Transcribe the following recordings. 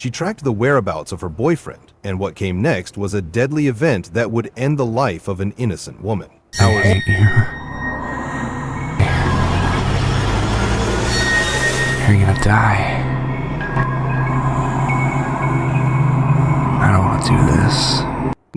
She tracked the whereabouts of her boyfriend, and what came next was a deadly event that would end the life of an innocent woman. Hours You're gonna die. I don't want to do this.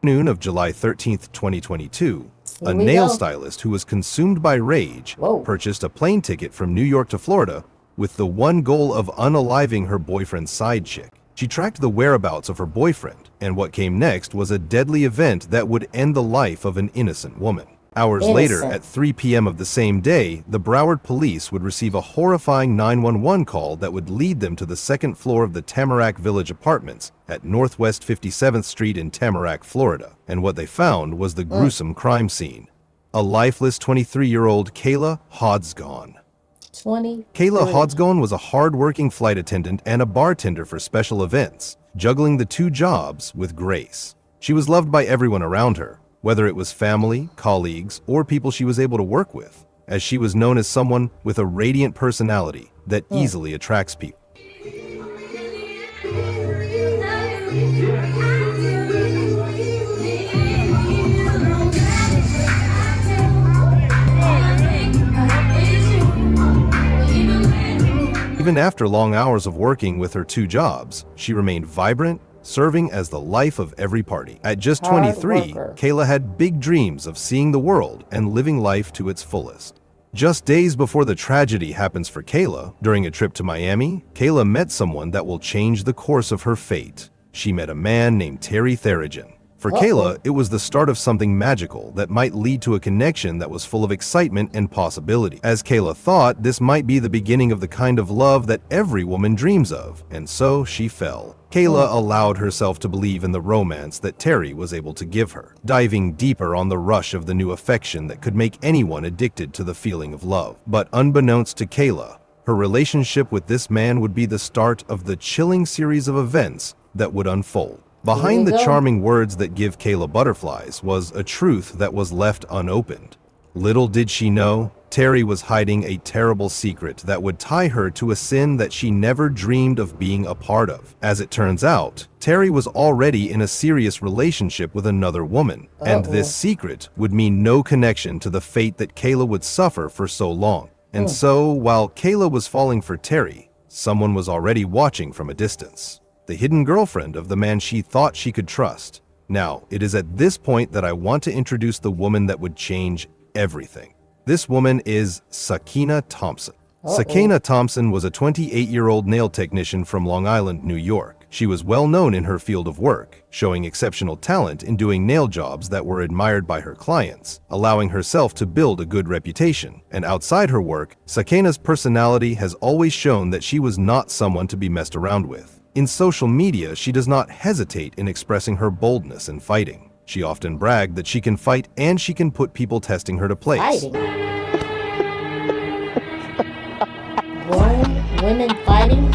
Noon of July 13th, 2022, a nail stylist who was consumed by rage purchased a plane ticket from New York to Florida with the one goal of unaliving her boyfriend's side chick. She tracked the whereabouts of her boyfriend, and what came next was a deadly event that would end the life of an innocent woman. Hours later, at 3 p.m. of the same day, the Broward police would receive a horrifying 911 call that would lead them to the second floor of the Tamarack Village Apartments at Northwest 57th Street in Tamarack, Florida. And what they found was the gruesome crime scene. A lifeless 23-year-old Kayla Hodgson. Kayla Hodgson was a hard-working flight attendant and a bartender for special events, juggling the two jobs with grace. She was loved by everyone around her, whether it was family, colleagues, or people she was able to work with, as she was known as someone with a radiant personality that easily attracts people. Even after long hours of working with her two jobs, she remained vibrant, serving as the life of every party. At just 23, Kayla had big dreams of seeing the world and living life to its fullest. Just days before the tragedy happens for Kayla, during a trip to Miami, Kayla met someone that will change the course of her fate. She met a man named Terry Therigen. For Kayla, it was the start of something magical that might lead to a connection that was full of excitement and possibility. As Kayla thought, this might be the beginning of the kind of love that every woman dreams of, and so she fell. Kayla allowed herself to believe in the romance that Terry was able to give her, diving deeper on the rush of the new affection that could make anyone addicted to the feeling of love. But unbeknownst to Kayla, her relationship with this man would be the start of the chilling series of events that would unfold. Behind the charming words that give Kayla butterflies was a truth that was left unopened. Little did she know, Terry was hiding a terrible secret that would tie her to a sin that she never dreamed of being a part of. As it turns out, Terry was already in a serious relationship with another woman, and this secret would mean no connection to the fate that Kayla would suffer for so long. And so, while Kayla was falling for Terry, someone was already watching from a distance. The hidden girlfriend of the man she thought she could trust. Now, it is at this point that I want to introduce the woman that would change everything. This woman is Sakina Thompson. Sakina Thompson was a 28-year-old nail technician from Long Island, New York. She was well known in her field of work, showing exceptional talent in doing nail jobs that were admired by her clients, allowing herself to build a good reputation. And outside her work, Sakina's personality has always shown that she was not someone to be messed around with. In social media, she does not hesitate in expressing her boldness in fighting. She often bragged that she can fight and she can put people testing her to place. Women fighting?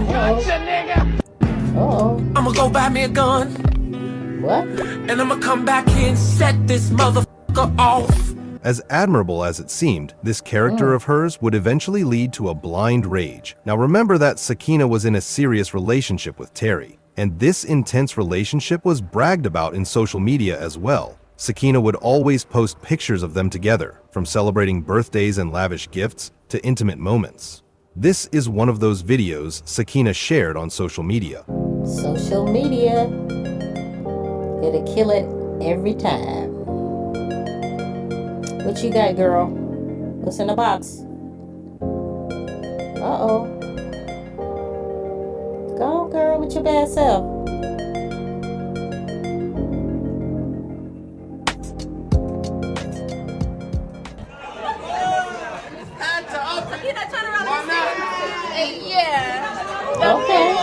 Gotcha, nigga! I'ma go buy me a gun. What? And I'ma come back here and set this motherfucker off. As admirable as it seemed, this character of hers would eventually lead to a blind rage. Now remember that Sakina was in a serious relationship with Terry, and this intense relationship was bragged about in social media as well. Sakina would always post pictures of them together, from celebrating birthdays and lavish gifts to intimate moments. This is one of those videos Sakina shared on social media. Social media, it'll kill it every time. What you got, girl? What's in the box? Uh-oh. Go, girl, with your bad self. Okay.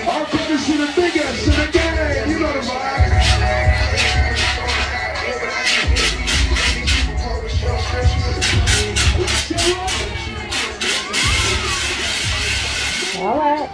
I'll put this in the big ass to the game. You know the vibe. All right.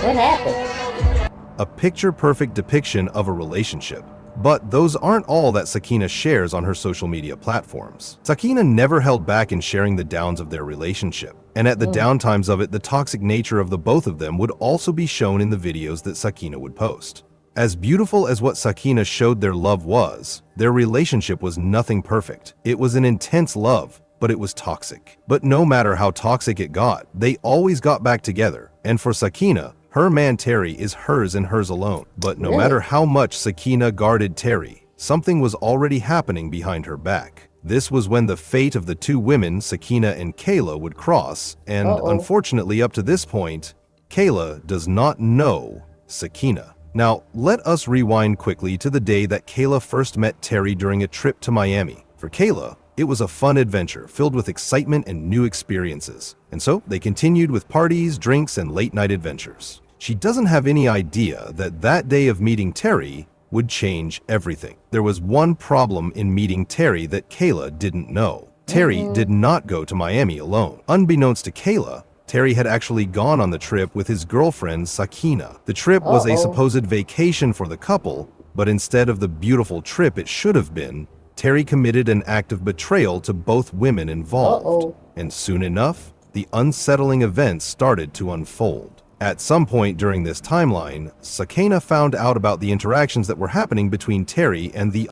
What happened? A picture-perfect depiction of a relationship. But those aren't all that Sakina shares on her social media platforms. Sakina never held back in sharing the downs of their relationship. And at the downtimes of it, the toxic nature of the both of them would also be shown in the videos that Sakina would post. As beautiful as what Sakina showed their love was, their relationship was nothing perfect. It was an intense love, but it was toxic. But no matter how toxic it got, they always got back together. And for Sakina, her man Terry is hers and hers alone. But no matter how much Sakina guarded Terry, something was already happening behind her back. This was when the fate of the two women, Sakina and Kayla, would cross, and unfortunately up to this point, Kayla does not know Sakina. Now, let us rewind quickly to the day that Kayla first met Terry during a trip to Miami. For Kayla, it was a fun adventure filled with excitement and new experiences. And so they continued with parties, drinks, and late-night adventures. She doesn't have any idea that that day of meeting Terry would change everything. There was one problem in meeting Terry that Kayla didn't know. Terry did not go to Miami alone. Unbeknownst to Kayla, Terry had actually gone on the trip with his girlfriend, Sakina. The trip was a supposed vacation for the couple, but instead of the beautiful trip it should have been, Terry committed an act of betrayal to both women involved. And soon enough, the unsettling events started to unfold. At some point during this timeline, Sakina found out about the interactions that were happening between Terry and the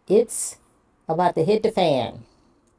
It's about to hit the fan.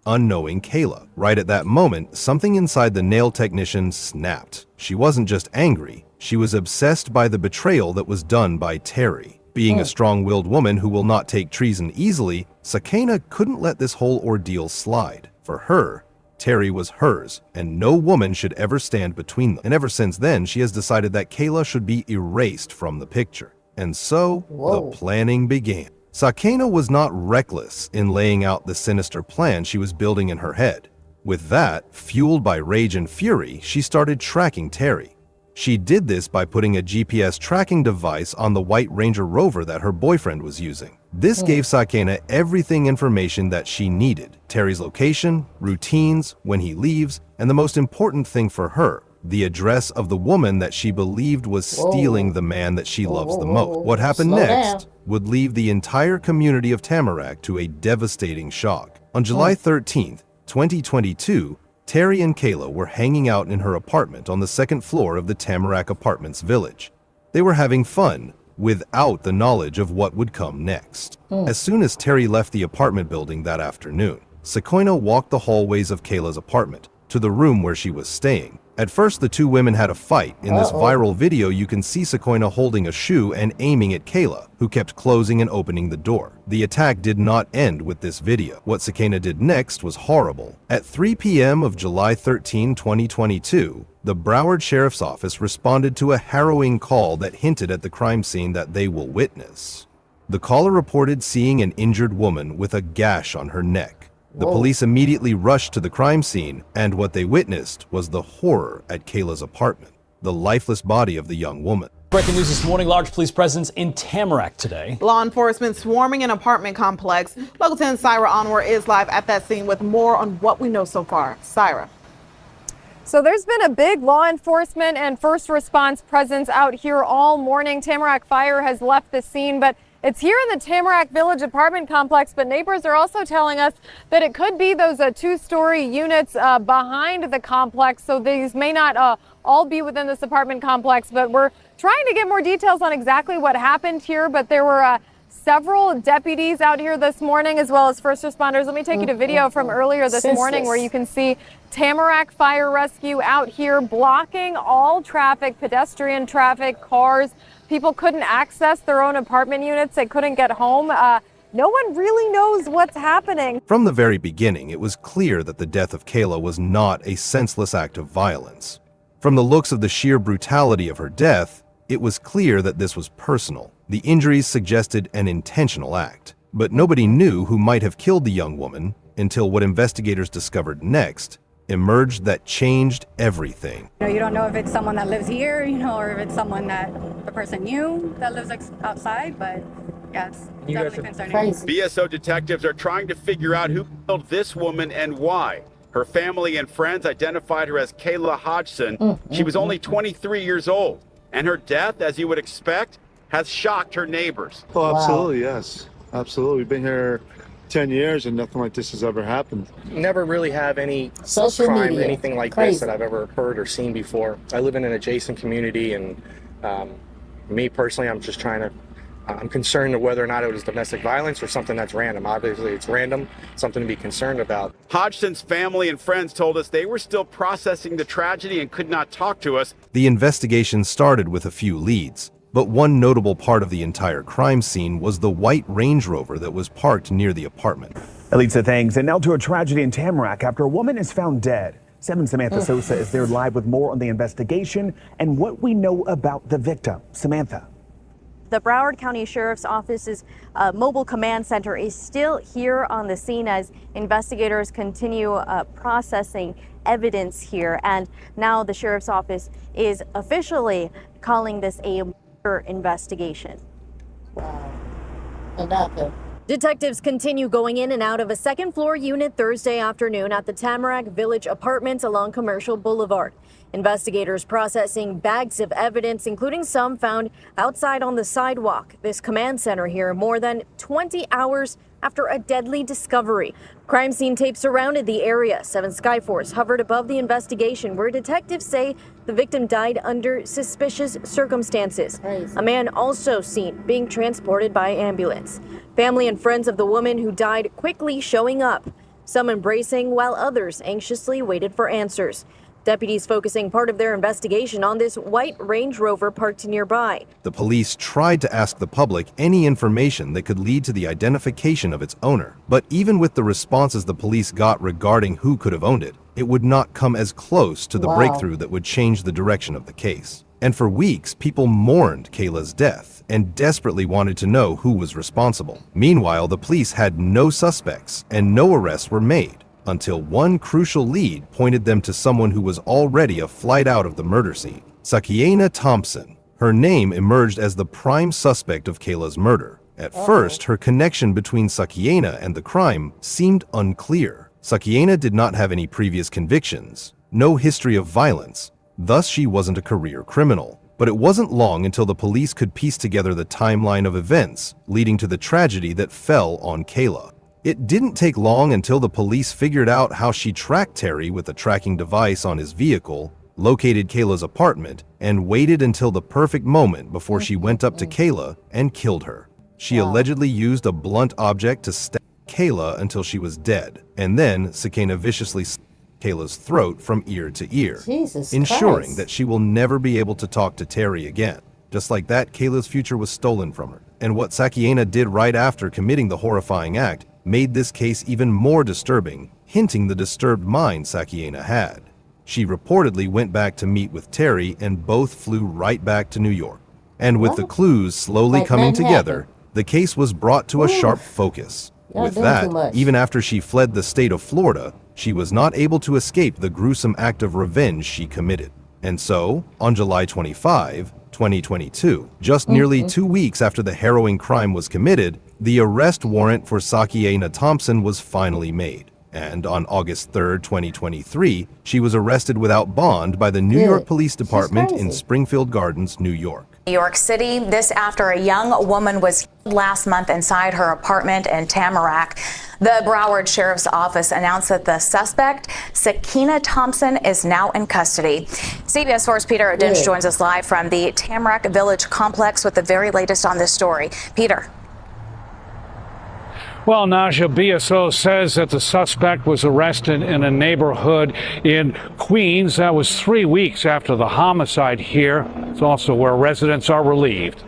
unknowing Kayla. Right at that moment, something inside the nail technician snapped. She wasn't just angry, she was obsessed by the betrayal that was done by Terry. Being a strong-willed woman who will not take treason easily, Sakina couldn't let this whole ordeal slide. For her, Terry was hers, and no woman should ever stand between them. And ever since then, she has decided that Kayla should be erased from the picture. And so, the planning began. Sakina was not reckless in laying out the sinister plan she was building in her head. With that, fueled by rage and fury, she started tracking Terry. She did this by putting a GPS tracking device on the White Ranger Rover that her boyfriend was using. This gave Sakina everything information that she needed: Terry's location, routines, when he leaves, and the most important thing for her, the address of the woman that she believed was stealing the man that she loves the most. What happened next would leave the entire community of Tamarack to a devastating shock. On July 13th, 2022, Terry and Kayla were hanging out in her apartment on the second floor of the Tamarack Apartments village. They were having fun without the knowledge of what would come next. As soon as Terry left the apartment building that afternoon, Sakina walked the hallways of Kayla's apartment to the room where she was staying. At first, the two women had a fight. In this viral video, you can see Sakina holding a shoe and aiming at Kayla, who kept closing and opening the door. The attack did not end with this video. What Sakina did next was horrible. At 3 p.m. of July 13, 2022, the Broward Sheriff's Office responded to a harrowing call that hinted at the crime scene that they will witness. The caller reported seeing an injured woman with a gash on her neck. The police immediately rushed to the crime scene, and what they witnessed was the horror at Kayla's apartment: the lifeless body of the young woman. Breaking news this morning, large police presence in Tamarack today. Law enforcement swarming an apartment complex. Local 10 Syra Anwar is live at that scene with more on what we know so far. Syra. So there's been a big law enforcement and first response presence out here all morning. Tamarack Fire has left the scene, but it's here in the Tamarack Village apartment complex, but neighbors are also telling us that it could be those two-story units behind the complex. So these may not all be within this apartment complex, but we're trying to get more details on exactly what happened here. But there were several deputies out here this morning, as well as first responders. Let me take you to video from earlier this morning where you can see Tamarack Fire Rescue out here blocking all traffic, pedestrian traffic, cars. People couldn't access their own apartment units. They couldn't get home. No one really knows what's happening. From the very beginning, it was clear that the death of Kayla was not a senseless act of violence. From the looks of the sheer brutality of her death, it was clear that this was personal. The injuries suggested an intentional act, but nobody knew who might have killed the young woman until what investigators discovered next emerged that changed everything. You don't know if it's someone that lives here, or if it's someone that the person knew that lives outside, but yeah, it's definitely concerning. BSO detectives are trying to figure out who killed this woman and why. Her family and friends identified her as Kayla Hodgson. She was only 23 years old, and her death, as you would expect, has shocked her neighbors. Oh, absolutely, yes. Absolutely. We've been here 10 years and nothing like this has ever happened. Never really have any Social crime, media. anything like Crazy. this that I've ever heard or seen before. I live in an adjacent community, and me personally, I'm concerned of whether or not it was domestic violence or something that's random. Obviously, it's random, something to be concerned about. Hodgson's family and friends told us they were still processing the tragedy and could not talk to us. The investigation started with a few leads, but one notable part of the entire crime scene was the white Range Rover that was parked near the apartment. Elisa, thanks. And now to a tragedy in Tamarack after a woman is found dead. 7's Samantha Sosa is there live with more on the investigation and what we know about the victim. Samantha. The Broward County Sheriff's Office's mobile command center is still here on the scene as investigators continue processing evidence here. And now the Sheriff's Office is officially calling this a murder investigation. Wow. Detectives continue going in and out of a second-floor unit Thursday afternoon at the Tamarack Village Apartments along Commercial Boulevard. Investigators processing bags of evidence, including some found outside on the sidewalk. This command center here more than 20 hours after a deadly discovery. Crime scene tape surrounded the area. 7 Skyforce hovered above the investigation where detectives say the victim died under suspicious circumstances. Crazy. A man also seen being transported by ambulance. Family and friends of the woman who died quickly showing up, some embracing while others anxiously waited for answers. Deputies focusing part of their investigation on this white Range Rover parked nearby. The police tried to ask the public any information that could lead to the identification of its owner. But even with the responses the police got regarding who could have owned it, it would not come as close to the breakthrough that would change the direction of the case. And for weeks, people mourned Kayla's death and desperately wanted to know who was responsible. Meanwhile, the police had no suspects and no arrests were made, until one crucial lead pointed them to someone who was already a flight out of the murder scene. Sakiena Thompson. Her name emerged as the prime suspect of Kayla's murder. At first, her connection between Sakiena and the crime seemed unclear. Sakiena did not have any previous convictions, no history of violence, thus she wasn't a career criminal. But it wasn't long until the police could piece together the timeline of events leading to the tragedy that fell on Kayla. It didn't take long until the police figured out how she tracked Terry with a tracking device on his vehicle, located Kayla's apartment, and waited until the perfect moment before she went up to Kayla and killed her. She allegedly used a blunt object to stab Kayla until she was dead, and then Sakiena viciously slit Kayla's throat from ear to ear, ensuring Christ. that she will never be able to talk to Terry again. Just like that, Kayla's future was stolen from her. And what Sakiena did right after committing the horrifying act made this case even more disturbing, hinting the disturbed mind Sakiena had. She reportedly went back to meet with Terry and both flew right back to New York. And with the clues slowly coming together, the case was brought to a sharp focus. With that, even after she fled the state of Florida, she was not able to escape the gruesome act of revenge she committed. And so, on July 25, 2022, just nearly 2 weeks after the harrowing crime was committed, the arrest warrant for Sakiena Thompson was finally made. And on August 3, 2023, she was arrested without bond by the New York Police Department in Springfield Gardens, New York. New York City, this after a young woman was killed last month inside her apartment in Tamarack. The Broward Sheriff's Office announced that the suspect, Sakiena Thompson, is now in custody. CBS source Peter Dinch joins us live from the Tamarack Village complex with the very latest on this story. Peter. Well, Naja, BSO says that the suspect was arrested in a neighborhood in Queens. That was 3 weeks after the homicide here. It's also where residents are relieved.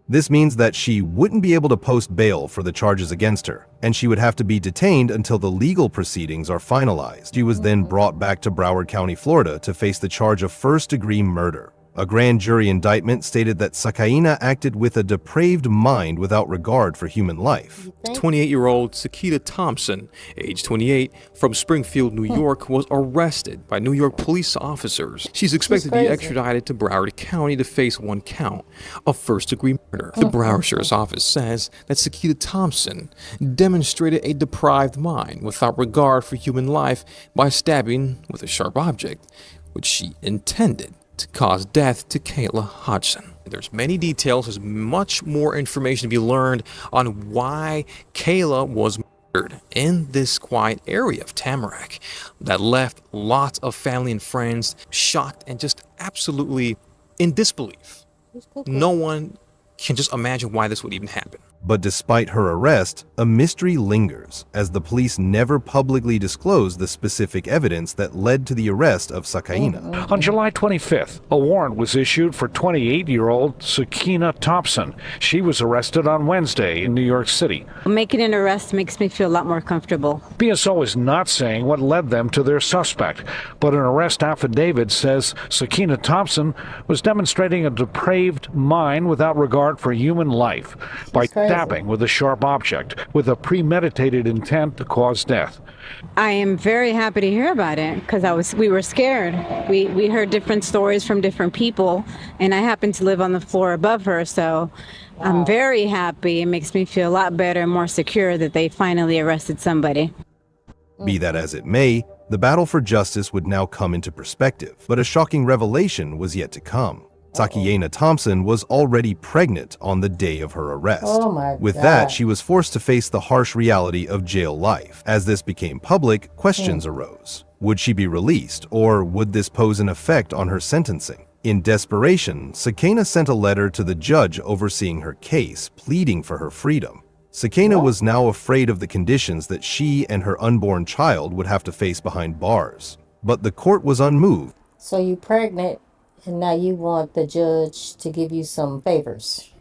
This means that she wouldn't be able to post bail for the charges against her, and she would have to be detained until the legal proceedings are finalized. She was then brought back to Broward County, Florida to face the charge of first-degree murder. A grand jury indictment stated that Sakiena acted with a depraved mind without regard for human life. 28-year-old Sakiena Thompson, age 28, from Springfield, New York, was arrested by New York police officers. She's expected to be extradited to Broward County to face one count of first-degree murder. The Broward Sheriff's Office says that Sakiena Thompson demonstrated a depraved mind without regard for human life by stabbing with a sharp object, which she intended to cause death to Kayla Hodgson. There's many details, there's much more information to be learned on why Kayla was in this quiet area of Tamarack that left lots of family and friends shocked and just absolutely in disbelief. No one can just imagine why this would even happen. But despite her arrest, a mystery lingers, as the police never publicly disclosed the specific evidence that led to the arrest of Sakina. On July 25th, a warrant was issued for 28-year-old Sakina Thompson. She was arrested on Wednesday in New York City. Making an arrest makes me feel a lot more comfortable. BSO is not saying what led them to their suspect, but an arrest affidavit says Sakina Thompson was demonstrating a depraved mind without regard for human life by stabbing with a sharp object with a premeditated intent to cause death. I am very happy to hear about it because we were scared. We heard different stories from different people, and I happen to live on the floor above her, so I'm very happy. It makes me feel a lot better and more secure that they finally arrested somebody. Be that as it may, the battle for justice would now come into perspective, but a shocking revelation was yet to come. Sakina Thompson was already pregnant on the day of her arrest. Oh my With God. that, she was forced to face the harsh reality of jail life. As this became public, questions arose. Would she be released, or would this pose an effect on her sentencing? In desperation, Sakina sent a letter to the judge overseeing her case, pleading for her freedom. Sakina was now afraid of the conditions that she and her unborn child would have to face behind bars. But the court was unmoved. So you pregnant, and now you want the judge to give you some favors.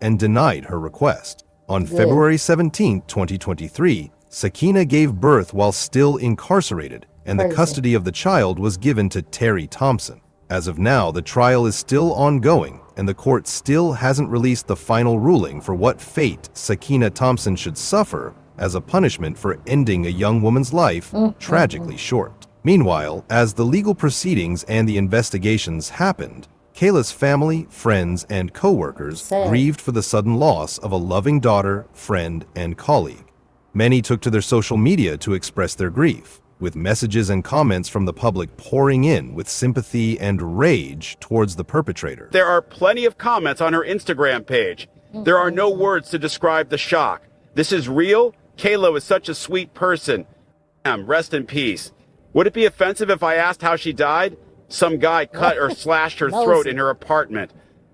And denied her request. On Good. February 17, 2023, Sakina gave birth while still incarcerated, and the Crazy. custody of the child was given to Terry Thompson. As of now, the trial is still ongoing, and the court still hasn't released the final ruling for what fate Sakina Thompson should suffer as a punishment for ending a young woman's life tragically short. Meanwhile, as the legal proceedings and the investigations happened, Kayla's family, friends, and co-workers grieved for the sudden loss of a loving daughter, friend, and colleague. Many took to their social media to express their grief, with messages and comments from the public pouring in with sympathy and rage towards the perpetrator. There are plenty of comments on her Instagram page. There are no words to describe the shock. This is real. Kayla was such a sweet person. Rest in peace. Would it be offensive if I asked how she died? Some guy cut or slashed her throat in her apartment.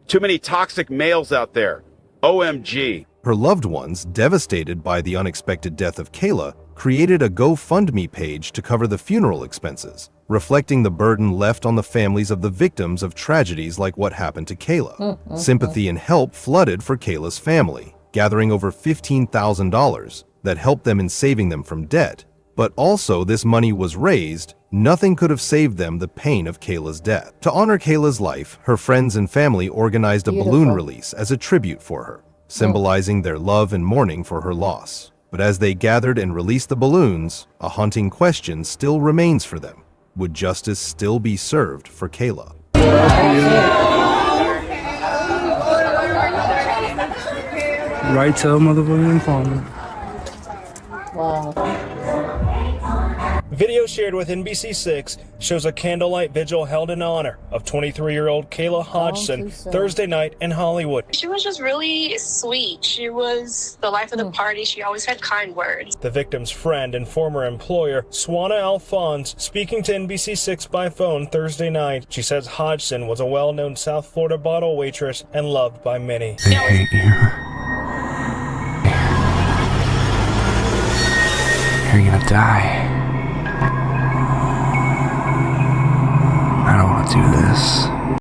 Too many toxic males out there. OMG. Her loved ones, devastated by the unexpected death of Kayla, created a GoFundMe page to cover the funeral expenses, reflecting the burden left on the families of the victims of tragedies like what happened to Kayla. Sympathy and help flooded for Kayla's family, gathering over $15,000 that helped them in saving them from debt. But also, this money was raised, nothing could have saved them the pain of Kayla's death. To honor Kayla's life, her friends and family organized a balloon release as a tribute for her, symbolizing their love and mourning for her loss. But as they gathered and released the balloons, a haunting question still remains for them. Would justice still be served for Kayla? Right to a motherfucking informer. Wow. Video shared with NBC6 shows a candlelight vigil held in honor of 23-year-old Kayla Hodgson Thursday night in Hollywood. She was just really sweet. She was the life of the party. She always had kind words. The victim's friend and former employer, Swana Alphonse, speaking to NBC6 by phone Thursday night. She says Hodgson was a well-known South Florida bottle waitress and loved by many. They hate you. You're gonna die. I don't want to do this.